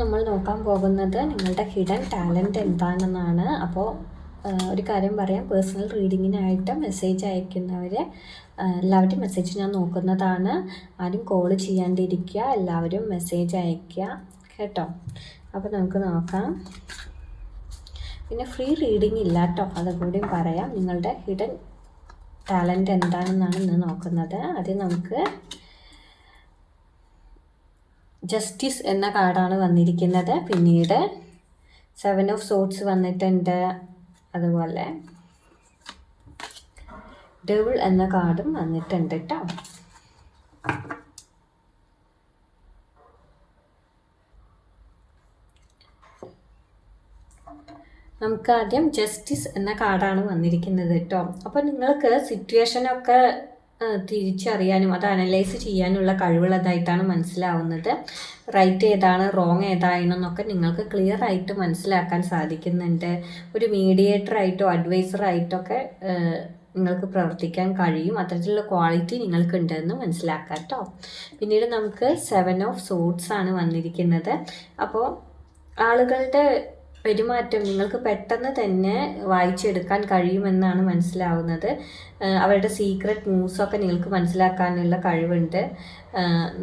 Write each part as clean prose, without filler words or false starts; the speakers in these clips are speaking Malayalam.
നമ്മൾ നോക്കാൻ പോകുന്നത് നിങ്ങളുടെ ഹിഡൻ ടാലൻറ്റ് എന്താണെന്നാണ്. അപ്പോൾ ഒരു കാര്യം പറയാം, പേഴ്സണൽ റീഡിങ്ങിനായിട്ട് മെസ്സേജ് അയക്കുന്നവർ എല്ലാവരും മെസ്സേജ് ഞാൻ നോക്കുന്നതാണ്. ആരും കോൾ ചെയ്യാണ്ടിരിക്കുക, എല്ലാവരും മെസ്സേജ് അയയ്ക്കുക കേട്ടോ. അപ്പോൾ നമുക്ക് നോക്കാം. പിന്നെ ഫ്രീ റീഡിങ് ഇല്ല കേട്ടോ, അതുകൂടിയും പറയാം. നിങ്ങളുടെ ഹിഡൻ ടാലൻറ്റ് എന്താണെന്നാണ് ഇന്ന് നോക്കുന്നത്. ആദ്യം നമുക്ക് ജസ്റ്റിസ് എന്ന കാർഡാണ് വന്നിരിക്കുന്നത്. പിന്നീട് 7 ഓഫ് സോർട്സ് വന്നിട്ടുണ്ട്. അതുപോലെ ഡെവിൾ എന്ന കാർഡും വന്നിട്ടുണ്ട് കേട്ടോ. നമുക്ക് ആദ്യം ജസ്റ്റിസ് എന്ന കാർഡാണ് വന്നിരിക്കുന്നത് കേട്ടോ. അപ്പോൾ നിങ്ങൾക്ക് സിറ്റുവേഷനൊക്കെ തിരിച്ചറിയാനും അത് അനലൈസ് ചെയ്യാനുള്ള കഴിവുള്ളതായിട്ടാണ് മനസ്സിലാവുന്നത്. റൈറ്റ് ഏതാണ് റോങ് ഏതാണെന്നൊക്കെ നിങ്ങൾക്ക് ക്ലിയർ ആയിട്ട് മനസ്സിലാക്കാൻ സാധിക്കുന്നുണ്ട്. ഒരു മീഡിയേറ്ററായിട്ടോ അഡ്വൈസറായിട്ടൊക്കെ നിങ്ങൾക്ക് പ്രവർത്തിക്കാൻ കഴിയും. അത്തരത്തിലുള്ള ക്വാളിറ്റി നിങ്ങൾക്കുണ്ടെന്ന് മനസ്സിലാക്കാം കേട്ടോ. പിന്നീട് നമുക്ക് 7 ഓഫ് സോർട്സ് ആണ് വന്നിരിക്കുന്നത്. അപ്പോൾ ആളുകളുടെ പെരുമാറ്റം നിങ്ങൾക്ക് പെട്ടെന്ന് തന്നെ വായിച്ചെടുക്കാൻ കഴിയുമെന്നാണ് മനസ്സിലാവുന്നത്. അവരുടെ സീക്രട്ട് മൂവ്സൊക്കെ നിങ്ങൾക്ക് മനസ്സിലാക്കാനുള്ള കഴിവുണ്ട്.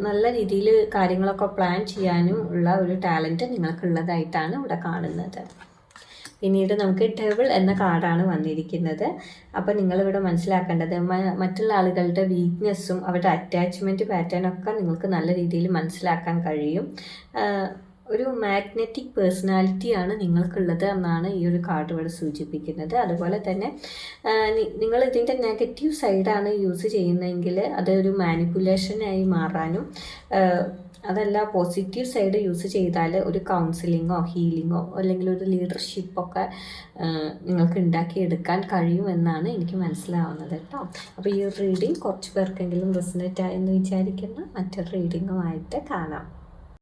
നല്ല രീതിയിൽ കാര്യങ്ങളൊക്കെ പ്ലാൻ ചെയ്യാനും ഉള്ള ഒരു ടാലൻറ്റ് നിങ്ങൾക്കുള്ളതായിട്ടാണ് ഇവിടെ കാണുന്നത്. പിന്നീട് നമുക്ക് ഡെവിൾ എന്ന കാർഡാണ് വന്നിരിക്കുന്നത്. അപ്പോൾ നിങ്ങളിവിടെ മനസ്സിലാക്കേണ്ടത് മറ്റുള്ള ആളുകളുടെ വീക്ക്നെസ്സും അവരുടെ അറ്റാച്ച്മെൻറ്റ് പാറ്റേണൊക്കെ നിങ്ങൾക്ക് നല്ല രീതിയിൽ മനസ്സിലാക്കാൻ കഴിയും. ഒരു മാഗ്നറ്റിക് പേഴ്സണാലിറ്റിയാണ് നിങ്ങൾക്കുള്ളത് എന്നാണ് ഈ ഒരു കാർഡ് ഇവിടെ സൂചിപ്പിക്കുന്നത്. അതുപോലെ തന്നെ നിങ്ങൾ ഇതിൻ്റെ നെഗറ്റീവ് സൈഡാണ് യൂസ് ചെയ്യുന്നതെങ്കിൽ അതൊരു മാനിപ്പുലേഷനായി മാറാനും, അതല്ല പോസിറ്റീവ് സൈഡ് യൂസ് ചെയ്താൽ ഒരു കൗൺസിലിങ്ങോ ഹീലിങ്ങോ അല്ലെങ്കിൽ ഒരു ലീഡർഷിപ്പൊക്കെ നിങ്ങൾക്ക് ഉണ്ടാക്കിയെടുക്കാൻ കഴിയുമെന്നാണ് എനിക്ക് മനസ്സിലാവുന്നത് കേട്ടോ. അപ്പോൾ ഈ ഒരു റീഡിങ് കുറച്ച് പേർക്കെങ്കിലും റെസൊനേറ്റ് ആയെന്ന് വിചാരിക്കുന്ന മറ്റൊരു റീഡിങ്ങുമായിട്ട് കാണാം.